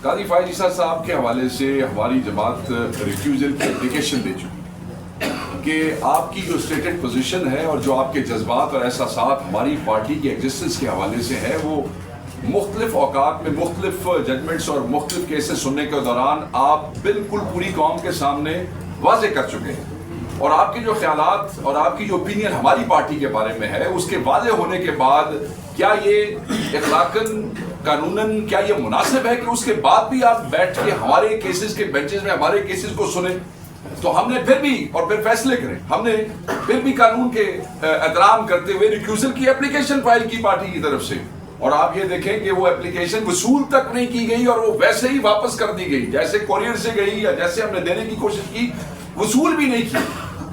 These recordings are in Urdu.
قاضی فائز عیسیٰ صاحب کے حوالے سے ہماری جماعت ریفیوزل کی اپلیکیشن دے چکی کہ آپ کی جو اسٹیٹڈ پوزیشن ہے اور جو آپ کے جذبات اور احساسات ہماری پارٹی کی ایگزسٹنس کے حوالے سے ہے وہ مختلف اوقات میں مختلف ججمنٹس اور مختلف کیسز سننے کے دوران آپ بالکل پوری قوم کے سامنے واضح کر چکے ہیں، اور آپ کے جو خیالات اور آپ کی جو اوپینین ہماری پارٹی کے بارے میں ہے اس کے واضح ہونے کے بعد کیا یہ اخلاقاً قانوناً کیا یہ مناسب ہے کہ اس کے بعد بھی آپ بیٹھ کے ہمارے کیسز کے بینچز میں ہمارے کیسز کو سنیں؟ تو ہم نے پھر بھی اور پھر فیصلے کریں، ہم نے پھر بھی قانون کے احترام کرتے ہوئے ریکیوزل کی اپلیکیشن فائل کی پارٹی کی طرف سے، اور آپ یہ دیکھیں کہ وہ اپلیکیشن وصول تک نہیں کی گئی اور وہ ویسے ہی واپس کر دی گئی، جیسے کوریئر سے گئی یا جیسے ہم نے دینے کی کوشش کی وصول بھی نہیں کی۔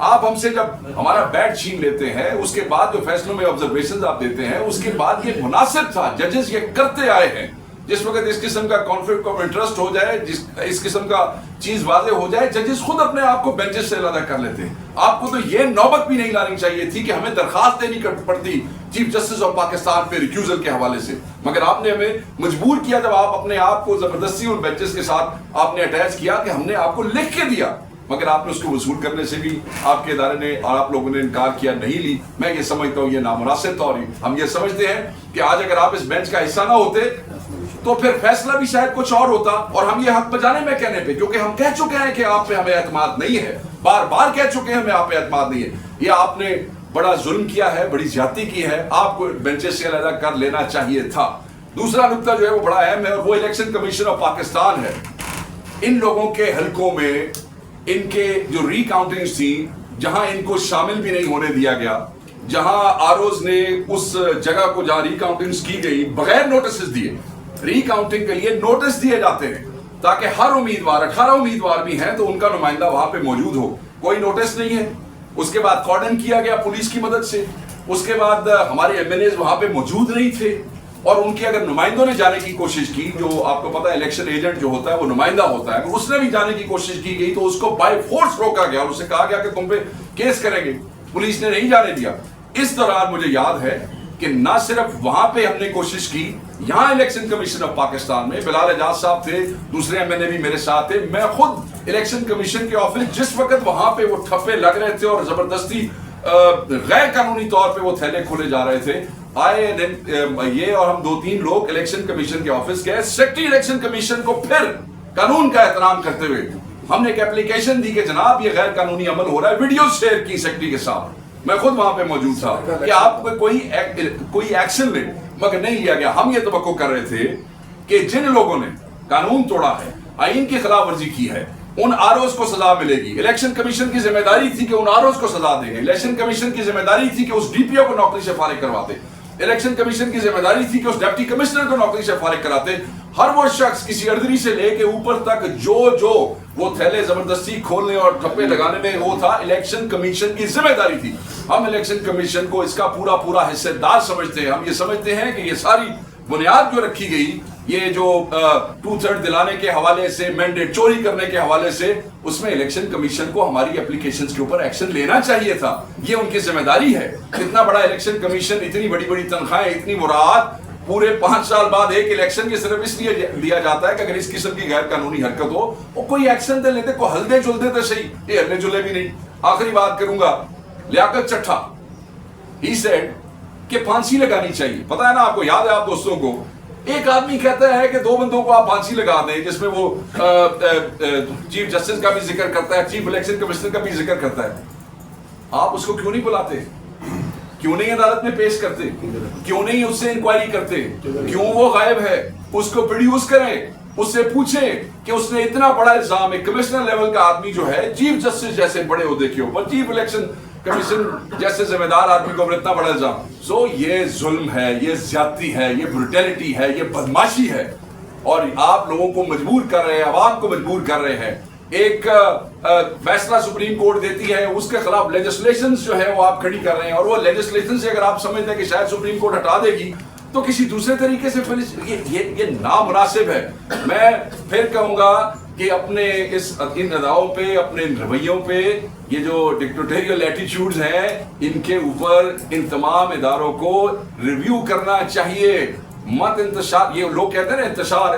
آپ ہم سے جب ہمارا بیٹ چھین لیتے ہیں اس کے بعد جو فیصلوں میں آبزرویشنز آپ دیتے ہیں اس کے بعد یہ مناسب تھا، ججز یہ کرتے آئے ہیں، جس وقت اس قسم کا کانفلکٹ آف انٹرسٹ ہو جائے، اس قسم کا چیز واضح ہو جائے، ججز خود اپنے آپ کو بینچز سے علیحدہ کر لیتے ہیں۔ آپ کو تو یہ نوبت بھی نہیں لانی چاہیے تھی کہ ہمیں درخواست دینی پڑتی چیف جسٹس آف پاکستان پہ ریکیوزل کے حوالے سے، مگر آپ نے ہمیں مجبور کیا جب آپ اپنے آپ کو زبردستی ان بینچز کے ساتھ آپ نے اٹیچ کیا کہ ہم نے آپ کو لکھ کے دیا، مگر آپ نے اس کو وصول کرنے سے بھی آپ کے ادارے نے اور آپ لوگوں نے انکار کیا، نہیں لی۔ میں یہ سمجھتا ہوں یہ نامناسب تھا، اور ہم یہ سمجھتے ہیں کہ آج اگر آپ اس بینچ کا حصہ نہ ہوتے تو پھر فیصلہ بھی شاید کچھ اور ہوتا، اور ہم یہ حق بجانے میں کہنے پہ، کیونکہ ہم کہہ چکے ہیں کہ آپ پہ ہمیں اعتماد نہیں ہے، بار بار کہہ چکے ہیں ہمیں آپ پہ اعتماد نہیں ہے، یہ آپ نے بڑا ظلم کیا ہے، بڑی زیادتی کی ہے، آپ کو بینچز سے علیحدہ کر لینا چاہیے تھا۔ دوسرا نقطہ جو ہے وہ بڑا اہم ہے اور وہ الیکشن کمیشن آف پاکستان ہے۔ ان لوگوں کے حلقوں میں ان کے جو ری کاؤنٹنگز تھی جہاں ان کو شامل بھی نہیں ہونے دیا گیا، جہاں آروز نے اس جگہ کو جہاں ری کاؤنٹنگز کی گئی بغیر نوٹسز دیے، ری کاؤنٹنگ کے لیے نوٹس دیے جاتے ہیں تاکہ ہر امیدوار 18 امیدوار بھی ہیں تو ان کا نمائندہ وہاں پہ موجود ہو، کوئی نوٹس نہیں ہے۔ اس کے بعد کارڈن کیا گیا پولیس کی مدد سے، اس کے بعد ہمارے ایم این ایز وہاں پہ موجود نہیں تھے، اور ان کے اگر نمائندوں نے جانے کی کوشش کی، جو آپ کو پتا ہے الیکشن ایجنٹ جو ہوتا ہے وہ نمائندہ ہوتا ہے، اگر اس نے بھی جانے کی کوشش کی گئی تو اس کو بائی فورس روکا گیا اور اسے کہا گیا کہ تم پہ کیس کریں گے، پولیس نے نہیں جانے دیا۔ اس دوران مجھے یاد ہے کہ نہ صرف وہاں پہ ہم نے کوشش کی، یہاں الیکشن کمیشن آف پاکستان میں بلال اعجاز صاحب تھے، دوسرے ایم این اے بھی میرے ساتھ تھے، میں خود الیکشن کمیشن کے آفس جس وقت وہاں پہ وہ ٹھپے لگ رہے تھے اور زبردستی غیر قانونی طور پہ وہ تھیلے کھولے جا رہے تھے، آئے یہ اور ہم 2-3 لوگ الیکشن کمیشن کے آفس گئے، سیکرٹری الیکشن کمیشن کو پھر قانون کا احترام کرتے ہوئے ہم نے ایک اپلیکیشن دی کہ جناب یہ غیر قانونی عمل ہو رہا ہے، ویڈیو شیئر کی سیکرٹری کے ساتھ، میں خود وہاں پہ موجود تھا کہ آپ کوئی ایکشن لے، مگر نہیں لیا گیا۔ ہم یہ توقع کر رہے تھے کہ جن لوگوں نے قانون توڑا ہے، آئین کی خلاف ورزی کی ہے، ان آروز کو سزا ملے گی۔ الیکشن کمیشن کی ذمہ داری تھی کہ ان آروز کو سزا دیں گے، الیکشن کمیشن کی ذمہ داری تھی کہ اس ڈی پی او کو نوکری سے فارغ کرواتے، الیکشن کمیشن کی ذمہ داری تھی کہ اس ڈپٹی کمشنر کو نوکری سے فارغ کراتے۔ ہر وہ شخص کسی اردری سے لے کے اوپر تک جو وہ تھیلے زبردستی کھولنے اور ٹھپے لگانے میں وہ تھا، الیکشن کمیشن کی ذمہ داری تھی۔ ہم الیکشن کمیشن کو اس کا پورا حصہ دار سمجھتے ہیں، ہم یہ سمجھتے ہیں کہ یہ ساری بنیاد جو رکھی گئی، یہ جو 2/3 دلانے کے حوالے سے، مینڈیٹ چوری کرنے کے حوالے سے، اس میں الیکشن کمیشن کو ہماری اپلیکیشنز کے اوپر ایکشن لینا چاہیے تھا، یہ ان کی ذمہ داری ہے۔ اتنا بڑا الیکشن کمیشن، اتنی بڑی تنخواہیں، اتنی مراعات، پورے 5 سال بعد ایک الیکشن کی صرف اس لیے دیا جاتا ہے کہ اگر اس قسم کی غیر قانونی حرکت ہو وہ کوئی ایکشن دے لیتے، کوئی ہلدے جلدے تو صحیح، یہ ہلدے جلدے بھی نہیں۔ آخری بات کروں گا، لیاقت چٹھا ہی سیڈ کہ پھانسی لگانی چاہیے، پتہ ہے نا آپ کو، یاد ہے آپ دوستوں کو، ایک آدمی کہتا ہے کہ 2 بندوں کو آپ پھانسی لگا دیں، جس میں وہ چیف جسٹس کا بھی ذکر کرتا ہے، چیف الیکشن کمشنر کا بھی ذکر کرتا ہے، آپ اس کو کیوں نہیں بلاتے؟ کیوں نہیں عدالت میں پیش کرتے؟ کیوں نہیں اس سے انکوائری کرتے؟ کیوں وہ غائب ہے؟ اس کو پروڈیوس کریں، اس سے پوچھیں کہ اس نے اتنا بڑا الزام، ایک کمشنر لیول کا آدمی جو ہے، چیف جسٹس جیسے بڑے عہدے کے اوپر، چیف الیکشن کمیشن جیسے ذمہ دار آدمی کو اتنا بڑا الزام، یہ ظلم ہے، یہ زیادتی ہے، یہ بروٹیلٹی ہے، یہ بدماشی ہے، اور آپ لوگوں کو مجبور کر رہے ہیں، عوام کو مجبور کر رہے ہیں۔ ایک فیصلہ سپریم کورٹ دیتی ہے، اس کے خلاف لیجسلیشنز جو ہے وہ آپ کھڑی کر رہے ہیں، اور وہ لیجسلیشن سے اگر آپ سمجھتے ہیں کہ شاید سپریم کورٹ ہٹا دے گی تو کسی دوسرے طریقے سے یہ نامناسب ہے۔ میں پھر کہوں گا کہ اپنے ان اداؤں پہ، اپنے رویوں پہ، یہ جو ڈکٹیٹوریل ایٹیچیوڈز ہیں، ان کے اوپر ان تمام اداروں کو ریویو کرنا چاہیے۔ مت انتشار، یہ لوگ کہتے ہیں نا انتشار